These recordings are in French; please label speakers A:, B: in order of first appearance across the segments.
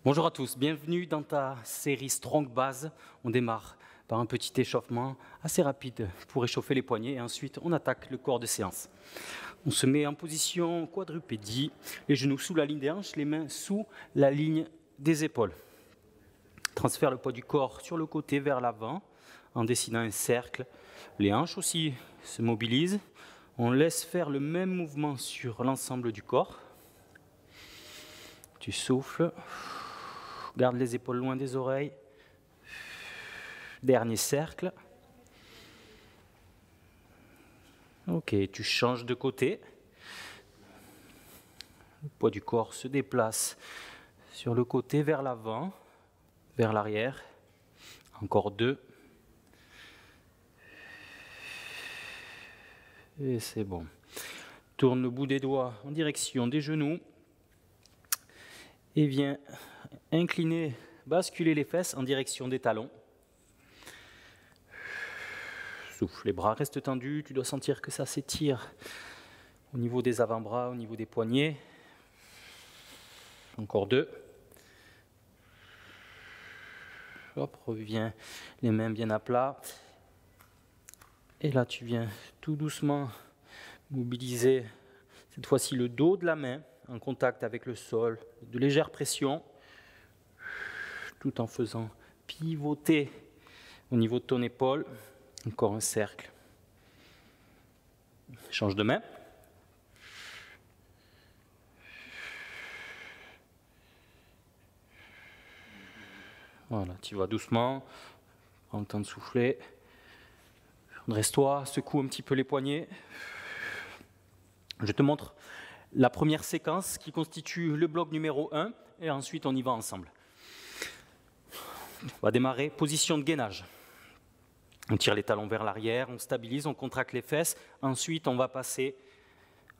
A: Bonjour à tous, bienvenue dans ta série Strong Base. On démarre par un petit échauffement assez rapide pour échauffer les poignets et ensuite on attaque le corps de séance. On se met en position quadrupédie, les genoux sous la ligne des hanches, les mains sous la ligne des épaules. Transfère le poids du corps sur le côté vers l'avant en dessinant un cercle. Les hanches aussi se mobilisent. On laisse faire le même mouvement sur l'ensemble du corps. Tu souffles. Garde les épaules loin des oreilles. Dernier cercle. Ok, tu changes de côté. Le poids du corps se déplace sur le côté vers l'avant, vers l'arrière. Encore 2. Et c'est bon. Tourne le bout des doigts en direction des genoux. Et viens incliner, basculer les fesses en direction des talons. Souffle, les bras restent tendus, tu dois sentir que ça s'étire au niveau des avant-bras, au niveau des poignets. Encore 2. Hop, reviens, les mains bien à plat. Et là, tu viens tout doucement mobiliser, cette fois-ci le dos de la main, en contact avec le sol, de légères pressions, tout en faisant pivoter au niveau de ton épaule. Encore un cercle. Change de main. Voilà, tu vas doucement, prends le temps de souffler. Dresse-toi, secoue un petit peu les poignets. Je te montre la première séquence qui constitue le bloc numéro 1 et ensuite on y va ensemble. On va démarrer, position de gainage. On tire les talons vers l'arrière, on stabilise, on contracte les fesses. Ensuite, on va passer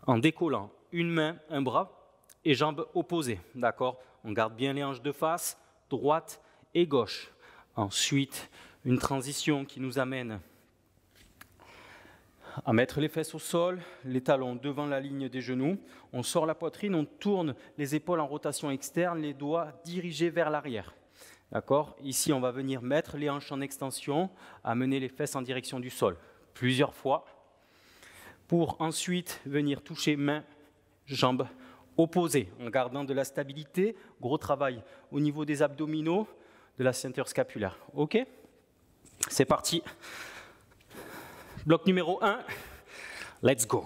A: en décollant une main, un bras et jambes opposées. D'accord ? On garde bien les hanches de face, droite et gauche. Ensuite, une transition qui nous amène à mettre les fesses au sol, les talons devant la ligne des genoux. On sort la poitrine, on tourne les épaules en rotation externe, les doigts dirigés vers l'arrière. D'accord ? Ici, on va venir mettre les hanches en extension, amener les fesses en direction du sol, plusieurs fois, pour ensuite venir toucher mains, jambes opposées, en gardant de la stabilité. Gros travail au niveau des abdominaux, de la ceinture scapulaire. Ok ? C'est parti. Bloc numéro 1, let's go.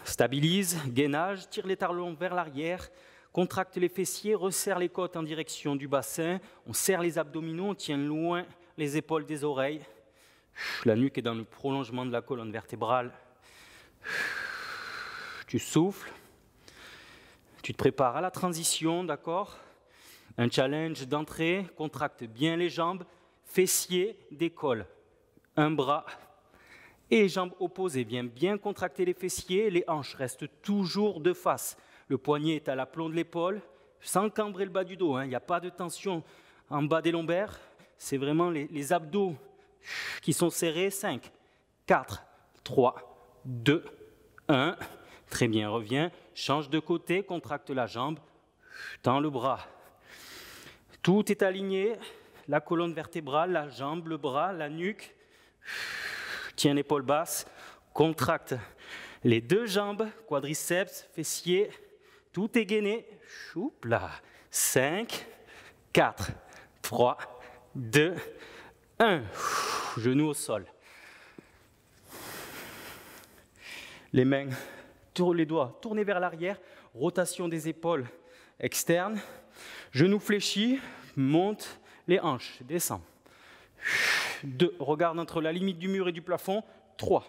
A: Stabilise, gainage, tire les talons vers l'arrière, contracte les fessiers, resserre les côtes en direction du bassin, on serre les abdominaux, on tient loin les épaules des oreilles. La nuque est dans le prolongement de la colonne vertébrale. Tu souffles, tu te prépares à la transition, d'accord ? Un challenge d'entrée, contracte bien les jambes, fessiers, décolle. Un bras et jambes opposées. Viens bien contracter les fessiers, les hanches restent toujours de face. Le poignet est à l'aplomb de l'épaule, sans cambrer le bas du dos. Il n'y a pas de tension en bas des lombaires. C'est vraiment les abdos qui sont serrés. 5, 4, 3, 2, 1. Très bien, reviens. Change de côté, contracte la jambe, tends le bras. Tout est aligné. La colonne vertébrale, la jambe, le bras, la nuque. Tiens l'épaule basse, contracte les deux jambes, quadriceps, fessiers, tout est gainé. Choup là. 5, 4, 3, 2, 1. Genoux au sol. Les mains, les doigts tournés vers l'arrière, rotation des épaules externes. Genoux fléchis, monte les hanches, descend. 2, regarde entre la limite du mur et du plafond. 3,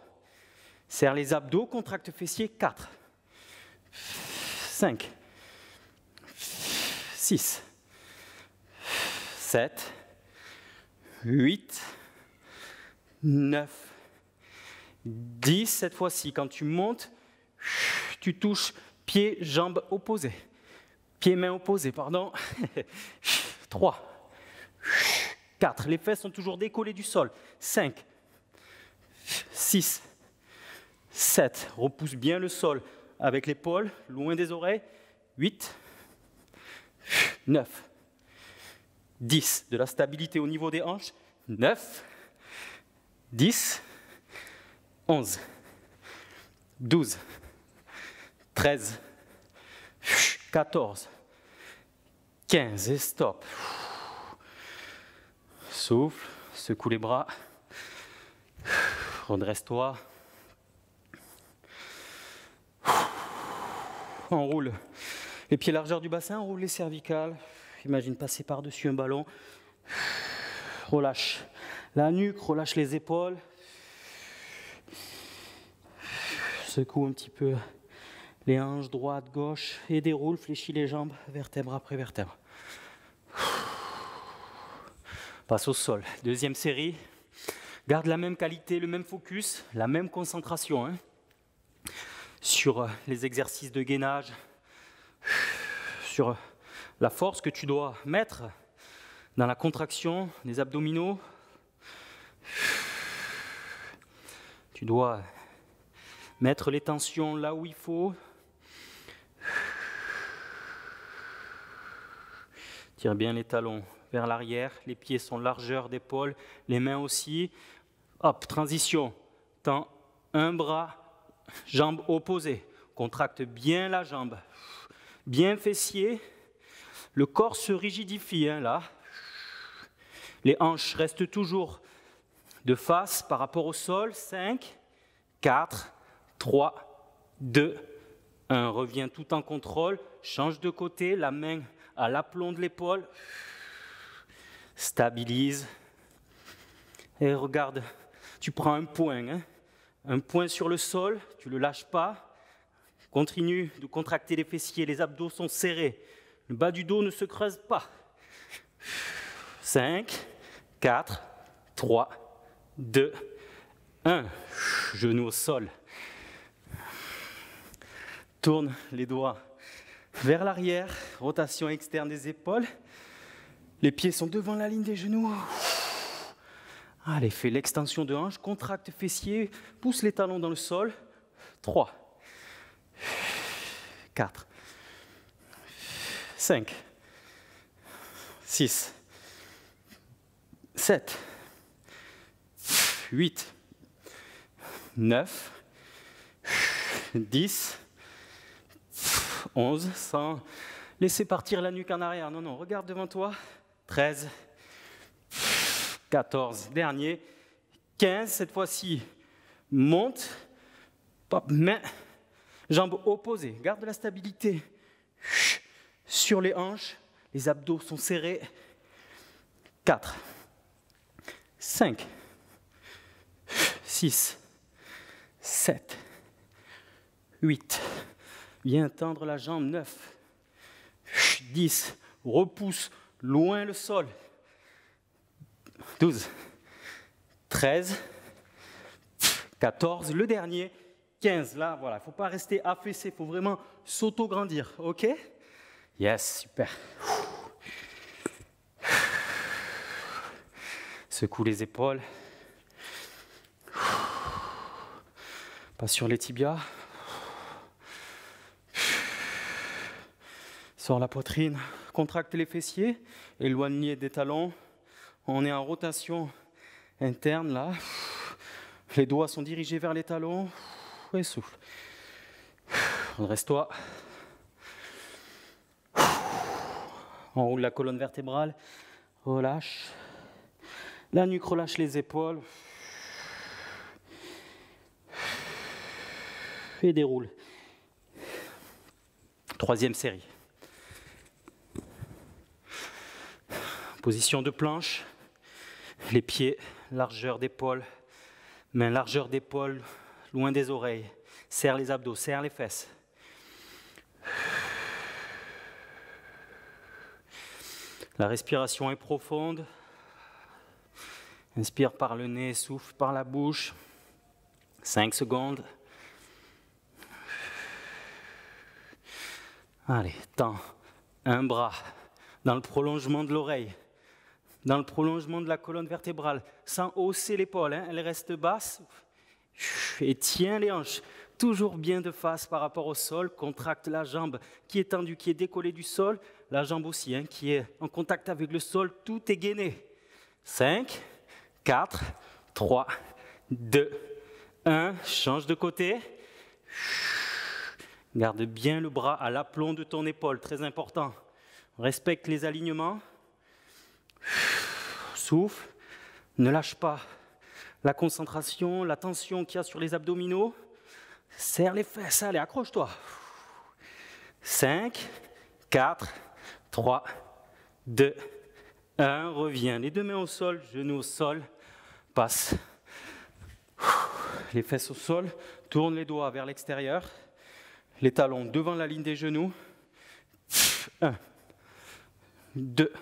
A: serre les abdos, contracte fessiers. 4, 5, 6, 7, 8, 9, 10. Cette fois-ci, quand tu montes, tu touches pieds, jambes opposés. Pieds, mains opposés, pardon. 3, 4, les fesses sont toujours décollées du sol. 5, 6, 7, repousse bien le sol avec l'épaule, loin des oreilles. 8, 9, 10, de la stabilité au niveau des hanches, 9, 10, 11, 12, 13, 14, 15 et stop. Souffle, secoue les bras, redresse-toi. Enroule les pieds largeur du bassin, enroule les cervicales. Imagine passer par-dessus un ballon. Relâche la nuque, relâche les épaules. Secoue un petit peu les hanches, droite, gauche, et déroule, fléchis les jambes, vertèbre après vertèbre. Passe au sol. Deuxième série. Garde la même qualité, le même focus, la même concentration hein, sur les exercices de gainage, sur la force que tu dois mettre dans la contraction des abdominaux. Tu dois mettre les tensions là où il faut. Tire bien les talons vers l'arrière, les pieds sont largeur d'épaule, les mains aussi. Hop, transition. Tends un bras, jambe opposée. Contracte bien la jambe. Bien fessier. Le corps se rigidifie hein, là. Les hanches restent toujours de face par rapport au sol. 5, 4, 3, 2, 1. Reviens tout en contrôle. Change de côté, la main à l'aplomb de l'épaule. Stabilise. Et regarde, tu prends un point. Hein, un point sur le sol, tu ne le lâches pas. Continue de contracter les fessiers, les abdos sont serrés. Le bas du dos ne se creuse pas. 5, 4, 3, 2, 1. Genou au sol. Tourne les doigts vers l'arrière. Rotation externe des épaules. Les pieds sont devant la ligne des genoux. Allez, fais l'extension de hanche. Contracte fessiers. Pousse les talons dans le sol. 3, 4, 5, 6, 7, 8, 9, 10, 11, sans laisser partir la nuque en arrière. Non, non, regarde devant toi. 13, 14, dernier, 15, cette fois-ci, monte, pop, main, jambes opposées, garde la stabilité sur les hanches, les abdos sont serrés. 4, 5, 6, 7, 8, viens tendre la jambe, 9, 10, repousse loin le sol, 12, 13, 14, le dernier, 15, là, voilà, il ne faut pas rester affaissé, il faut vraiment s'auto-grandir, ok? Yes, super. Secoue les épaules. Pas sur les tibias. Sors la poitrine, contracte les fessiers, éloigne des talons. On est en rotation interne là. Les doigts sont dirigés vers les talons. Et souffle. Redresse-toi. Enroule la colonne vertébrale. Relâche. La nuque, relâche les épaules. Et déroule. Troisième série. Position de planche. Les pieds, largeur d'épaule. Main, largeur d'épaule, loin des oreilles. Serre les abdos, serre les fesses. La respiration est profonde. Inspire par le nez, souffle par la bouche. 5 secondes. Allez, tends un bras dans le prolongement de l'oreille, dans le prolongement de la colonne vertébrale, sans hausser l'épaule, hein, elle reste basse. Et tiens les hanches. toujours bien de face par rapport au sol. Contracte la jambe qui est tendue, qui est décollée du sol. La jambe aussi, hein, qui est en contact avec le sol. Tout est gainé. 5, 4, 3, 2, 1. Change de côté. Garde bien le bras à l'aplomb de ton épaule, très important. Respecte les alignements. Souffle. Ne lâche pas la concentration, la tension qu'il y a sur les abdominaux. Serre les fesses, allez, accroche-toi. 5, 4, 3, 2, 1. Reviens. Les deux mains au sol, genoux au sol. Passe. Les fesses au sol. Tourne les doigts vers l'extérieur. Les talons devant la ligne des genoux. 1, 2,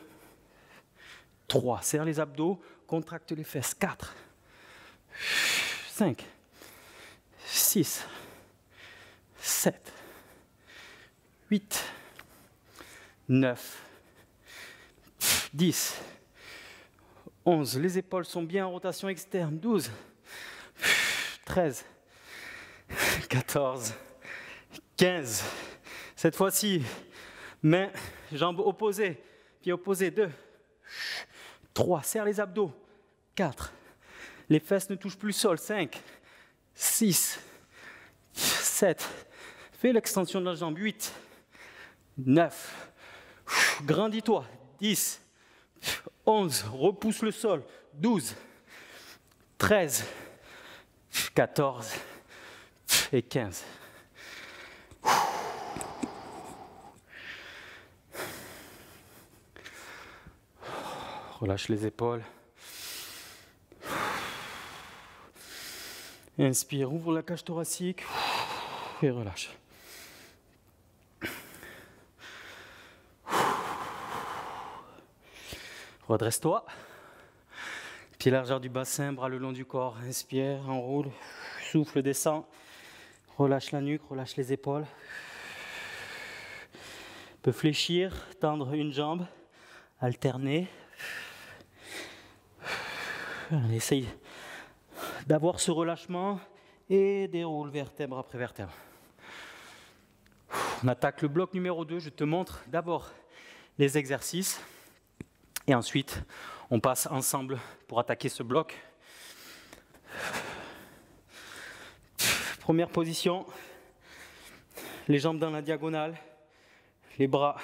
A: 3. Serre les abdos. Contracte les fesses. 4, 5, 6, 7, 8, 9, 10, 11. Les épaules sont bien en rotation externe. 12, 13, 14, 15. Cette fois-ci, main, jambes opposées, pieds opposés. 2, 3. Serre les abdos. 4. Les fesses ne touchent plus le sol. 5, 6, 7. Fais l'extension de la jambe. 8, 9. Grandis-toi. 10, 11. Repousse le sol. 12, 13, 14 et 15. Relâche les épaules. Inspire, ouvre la cage thoracique et relâche. Redresse-toi. Pied largeur du bassin, bras le long du corps. Inspire, enroule, souffle, descend. Relâche la nuque, relâche les épaules. Tu peux fléchir, tendre une jambe, alterner. Essaye d'avoir ce relâchement et déroule vertèbre après vertèbre. On attaque le bloc numéro 2. Je te montre d'abord les exercices et ensuite on passe ensemble pour attaquer ce bloc. Première position, les jambes dans la diagonale, les bras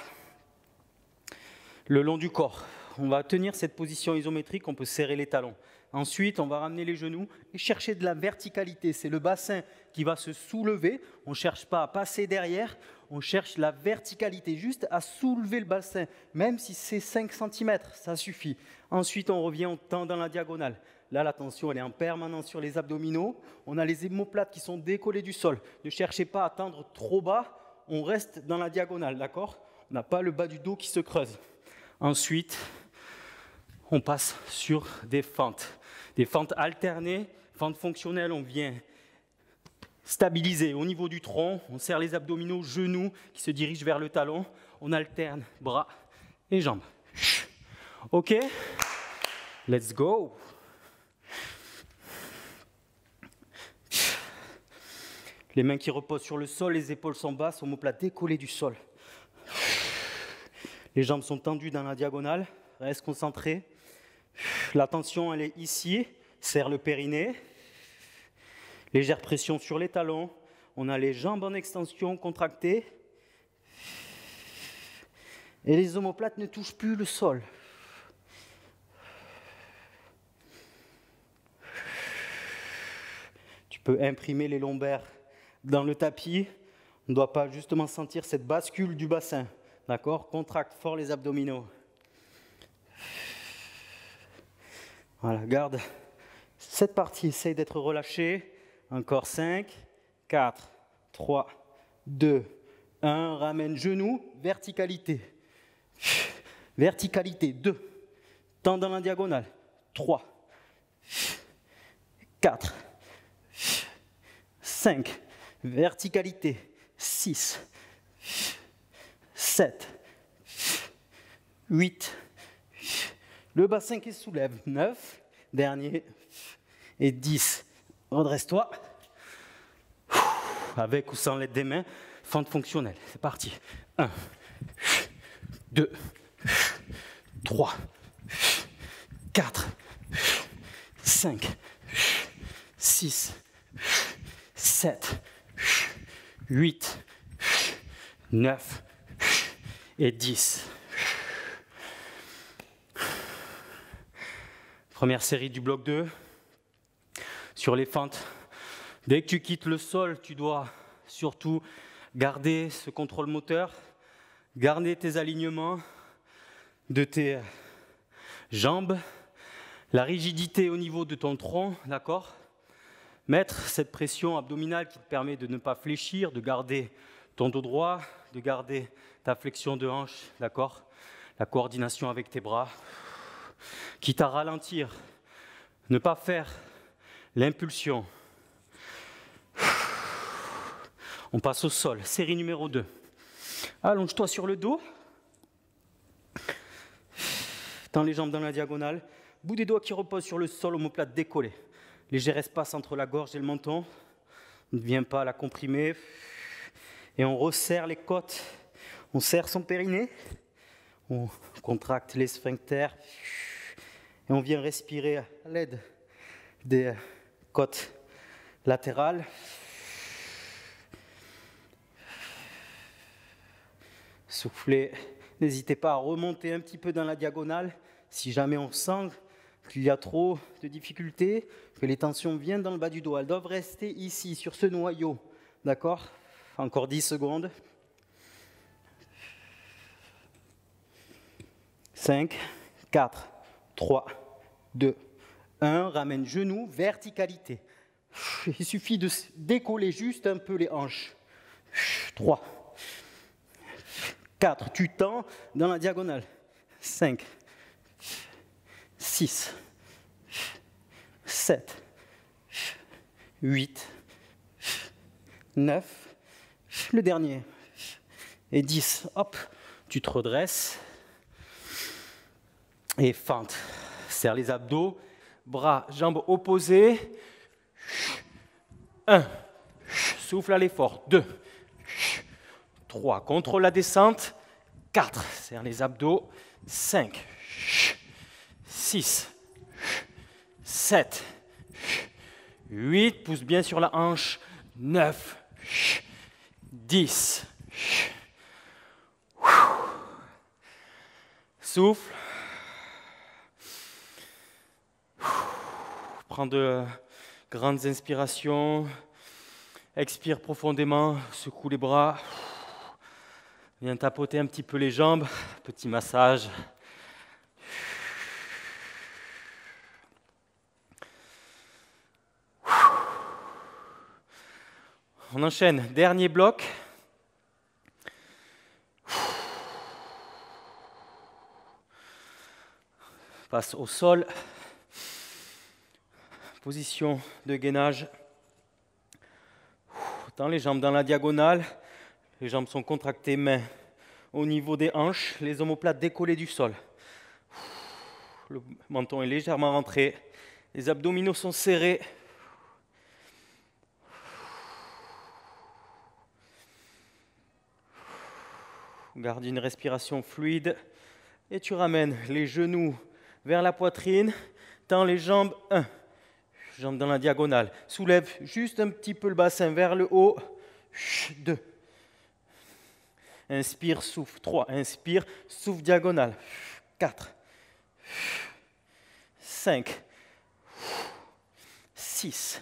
A: le long du corps. On va tenir cette position isométrique, on peut serrer les talons. Ensuite, on va ramener les genoux et chercher de la verticalité. C'est le bassin qui va se soulever. On ne cherche pas à passer derrière, on cherche la verticalité, juste à soulever le bassin. Même si c'est 5 cm, ça suffit. Ensuite, on revient, on tend dans la diagonale. Là, la tension, elle est en permanence sur les abdominaux. On a les omoplates qui sont décollées du sol. Ne cherchez pas à tendre trop bas, on reste dans la diagonale, d'accord? On n'a pas le bas du dos qui se creuse. Ensuite, on passe sur des fentes alternées, fentes fonctionnelles. On vient stabiliser au niveau du tronc, on serre les abdominaux, genoux qui se dirigent vers le talon, on alterne bras et jambes. Ok, let's go. Les mains qui reposent sur le sol, les épaules sont basses, omoplate décollée du sol. Les jambes sont tendues dans la diagonale, reste concentré. La tension, elle est ici, serre le périnée. Légère pression sur les talons. On a les jambes en extension, contractées. Et les omoplates ne touchent plus le sol. Tu peux imprimer les lombaires dans le tapis. On ne doit pas justement sentir cette bascule du bassin. D'accord? Contracte fort les abdominaux. Voilà, garde cette partie, essaye d'être relâché. Encore 5, 4, 3, 2, 1. Ramène genou, verticalité. Verticalité, 2. Tends dans la diagonale. 3, 4, 5. Verticalité. 6, 7, 8. Le bassin qui se soulève. 9. Dernier. Et 10. Redresse-toi. avec ou sans l'aide des mains, fente fonctionnelle. C'est parti. 1, 2, 3, 4, 5, 6, 7, 8, 9 et 10. Première série du bloc 2. Sur les fentes, dès que tu quittes le sol, tu dois surtout garder ce contrôle moteur, garder tes alignements de tes jambes, la rigidité au niveau de ton tronc, d'accord ? Mettre cette pression abdominale qui te permet de ne pas fléchir, de garder ton dos droit, de garder ta flexion de hanche, d'accord ? La coordination avec tes bras, quitte à ralentir, ne pas faire l'impulsion. On passe au sol, série numéro 2. Allonge-toi sur le dos. Tends les jambes dans la diagonale. Bout des doigts qui reposent sur le sol, omoplate décollée. Léger espace entre la gorge et le menton. On ne vient pas la comprimer. Et on resserre les côtes. On serre son périnée. On contracte les sphincters. Et on vient respirer à l'aide des côtes latérales. Soufflez. N'hésitez pas à remonter un petit peu dans la diagonale. Si jamais on sent qu'il y a trop de difficultés, que les tensions viennent dans le bas du dos, elles doivent rester ici, sur ce noyau. D'accord ? Encore 10 secondes. 5, 4, 3, 2, 1. Ramène genou, verticalité. Il suffit de décoller juste un peu les hanches. 3, 4. Tu tends dans la diagonale. 5, 6, 7, 8, 9, le dernier, et 10. Hop, tu te redresses et fente. Serre les abdos, bras, jambes opposées. 1, souffle à l'effort. 2, 3, contrôle la descente. 4, serre les abdos. 5, 6, 7, 8, pousse bien sur la hanche. 9, 10. Souffle. Prends de grandes inspirations. Expire profondément. Secoue les bras. Viens tapoter un petit peu les jambes. Petit massage. On enchaîne. Dernier bloc. Passe au sol. Position de gainage. Tends les jambes dans la diagonale. Les jambes sont contractées, mains au niveau des hanches. Les omoplates décollées du sol. Le menton est légèrement rentré. Les abdominaux sont serrés. Garde une respiration fluide. Et tu ramènes les genoux vers la poitrine. Tends les jambes. 1. Jambes dans la diagonale. Soulève juste un petit peu le bassin vers le haut. 2. Inspire, souffle. 3. Inspire, souffle diagonale. 4. 5. 6.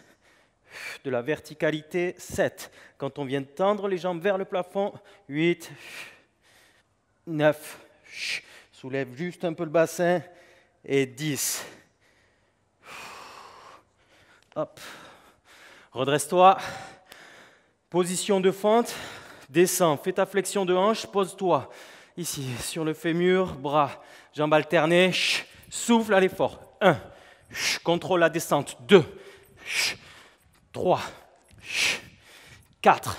A: De la verticalité. 7. Quand on vient tendre les jambes vers le plafond. 8. 9. Soulève juste un peu le bassin. Et 10. Hop. Redresse-toi. Position de fente. Descends. Fais ta flexion de hanche. Pose-toi. Ici, sur le fémur. Bras. Jambes alternées. Souffle à l'effort. 1. Contrôle la descente. 2. 3. 4.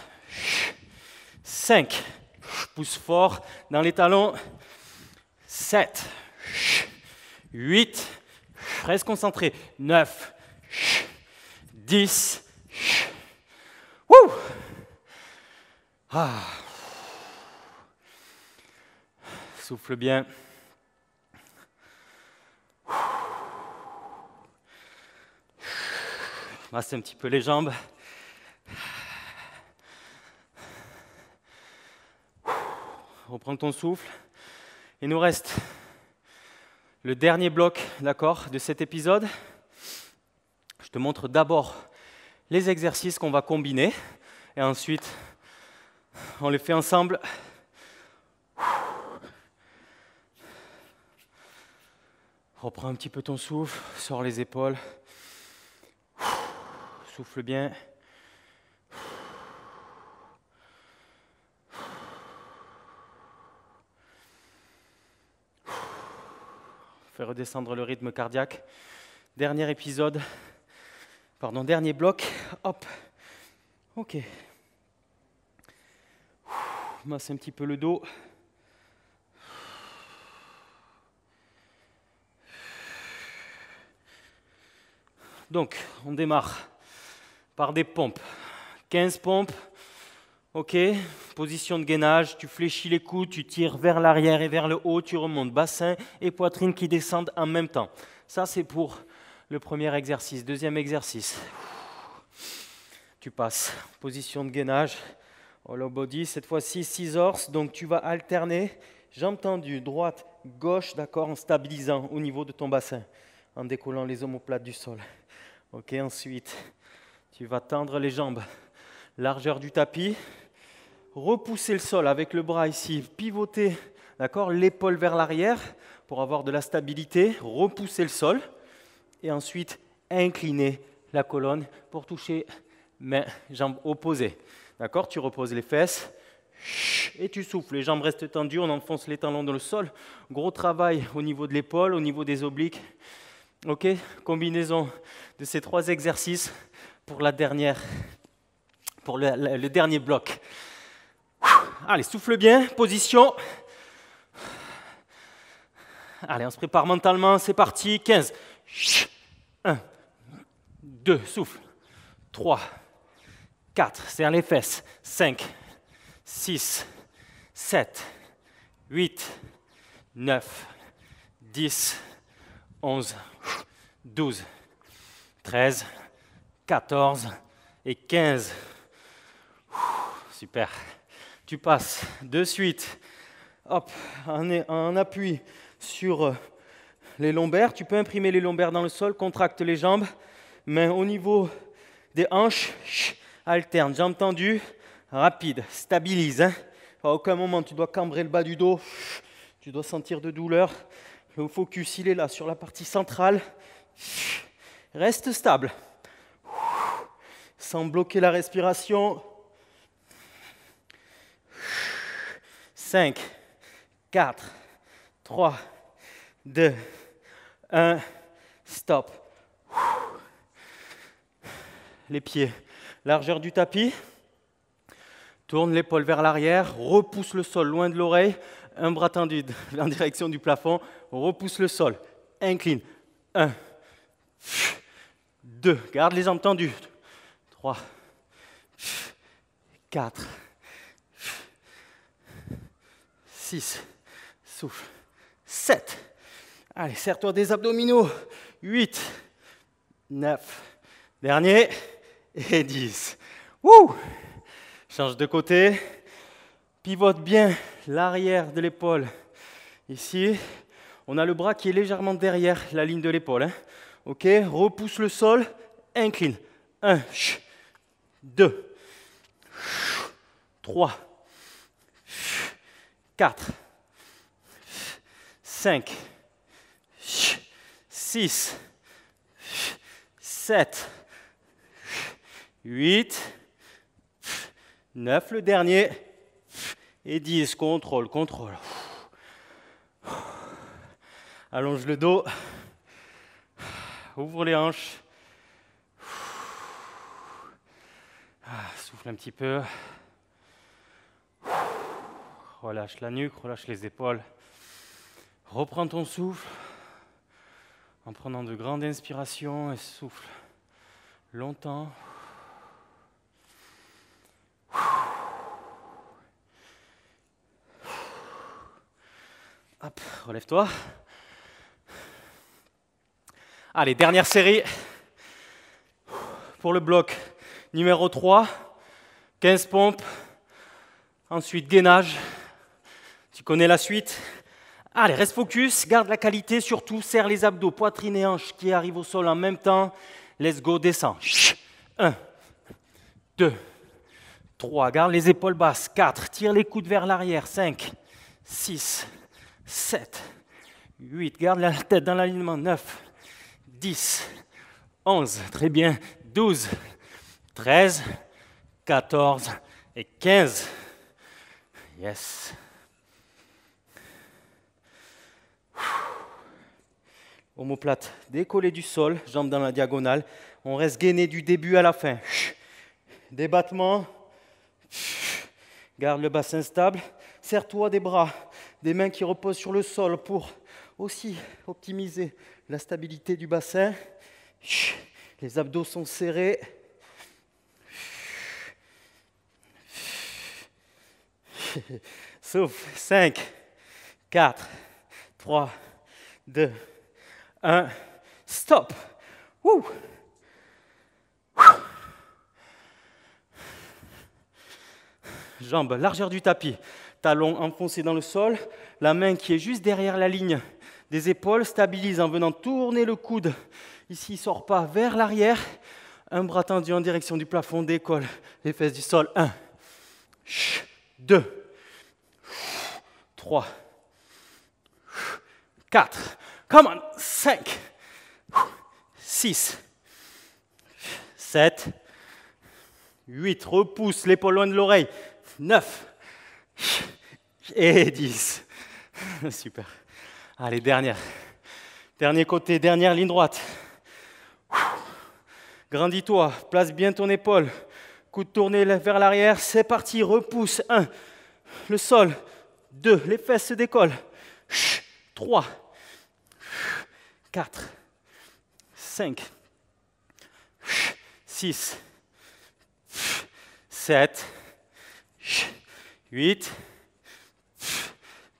A: 5. Pousse fort dans les talons. 7. 8. Reste concentré. 9. 10. Wouh! Ah. Souffle bien. Masse un petit peu les jambes. Reprends ton souffle. Il nous reste le dernier bloc, d'accord, de cet épisode. Je te montre d'abord les exercices qu'on va combiner et ensuite on les fait ensemble. Reprends un petit peu ton souffle, sors les épaules. Souffle bien. Fais redescendre le rythme cardiaque. Dernier épisode. Pardon, dernier bloc. Hop. Ok. Masse un petit peu le dos. Donc, on démarre par des pompes. 15 pompes. Ok. Position de gainage. Tu fléchis les coudes, tu tires vers l'arrière et vers le haut. Tu remontes bassin et poitrine qui descendent en même temps. Ça, c'est pour le premier exercice. Deuxième exercice. Tu passes. Position de gainage. Hollow body. Cette fois-ci, 6 horses. Donc, tu vas alterner. Jambes tendues, droite, gauche, d'accord, en stabilisant au niveau de ton bassin, en décollant les omoplates du sol. Ok, ensuite, tu vas tendre les jambes, largeur du tapis, repousser le sol avec le bras ici, pivoter, d'accord, l'épaule vers l'arrière pour avoir de la stabilité, repousser le sol et ensuite incliner la colonne pour toucher mains, jambes opposées. D'accord, tu reposes les fesses. Et tu souffles, les jambes restent tendues, on enfonce les talons dans le sol. Gros travail au niveau de l'épaule, au niveau des obliques. Ok, combinaison de ces 3 exercices pour le dernier bloc. Allez, souffle bien, position. Allez, on se prépare mentalement, c'est parti. 15. 1, 2, souffle. 3, 4, serre les fesses. 5, 6, 7, 8, 9, 10, 11, 12, 13, 14 et 15. Super. Tu passes de suite hop, en appui sur les lombaires. Tu peux imprimer les lombaires dans le sol, contracte les jambes, mains au niveau des hanches, alterne, jambes tendues, rapide, stabilise. À aucun moment tu dois cambrer le bas du dos, tu dois sentir de douleur. Le focus, il est là, sur la partie centrale. Reste stable, sans bloquer la respiration. 5, 4, 3, 2, 1, stop. Les pieds, largeur du tapis. Tourne l'épaule vers l'arrière, repousse le sol loin de l'oreille, un bras tendu en direction du plafond, repousse le sol, incline. 1, 2, garde les jambes tendues. 3, 4, 6, souffle. 7, allez, serre-toi des abdominaux. 8, 9, dernier, et 10. Wouh! Change de côté, pivote bien l'arrière de l'épaule. Ici, on a le bras qui est légèrement derrière la ligne de l'épaule. Hein. Ok, repousse le sol, incline. 1, 2, 3, 4, 5, 6, 7, 8, 9, le dernier, et 10, contrôle. Allonge le dos, ouvre les hanches, souffle un petit peu, relâche la nuque, relâche les épaules, reprends ton souffle en prenant de grandes inspirations et souffle longtemps. Hop, relève-toi. Allez, dernière série pour le bloc numéro 3. 15 pompes. Ensuite, gainage. Tu connais la suite. Allez, reste focus, garde la qualité, surtout serre les abdos, poitrine et hanches qui arrivent au sol en même temps. Let's go, descends. 1, 2, 3, garde les épaules basses. 4, tire les coudes vers l'arrière. 5, 6, 7, 8, garde la tête dans l'alignement. 9, 10, 11, très bien. 12, 13, 14 et 15. Yes. Omoplate décollée du sol, jambes dans la diagonale. On reste gainé du début à la fin. Des battements. Garde le bassin stable. Serre-toi des bras, des mains qui reposent sur le sol pour aussi optimiser la stabilité du bassin. Les abdos sont serrés. Souffle. 5, 4, 3, 2, 1. Stop. Wouh. Jambes, largeur du tapis. Talons enfoncés dans le sol. La main qui est juste derrière la ligne des épaules stabilise en venant tourner le coude. Ici, il ne sort pas vers l'arrière. Un bras tendu en direction du plafond, décolle les fesses du sol. 1, 2, 3, 4. Come on. 5, 6, 7, 8. Repousse l'épaule loin de l'oreille. 9 et 10. Super. Allez, dernière. Dernier côté, dernière ligne droite. Grandis-toi, place bien ton épaule. Coude tourné vers l'arrière, c'est parti, repousse. 1, le sol. 2, les fesses se décollent. 3, 4, 5, 6, 7, 8,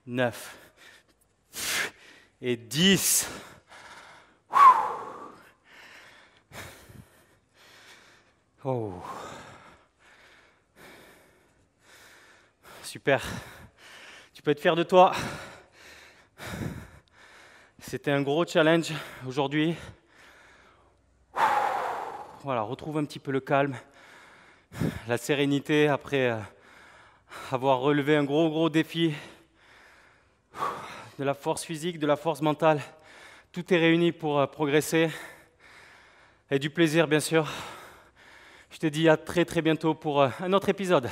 A: 9 et 10. Oh. Super. Tu peux être fier de toi. C'était un gros challenge aujourd'hui. Voilà, retrouve un petit peu le calme, la sérénité après avoir relevé un gros défi. De la force physique, de la force mentale. Tout est réuni pour progresser. Et du plaisir, bien sûr. Je te dis à très bientôt pour un autre épisode.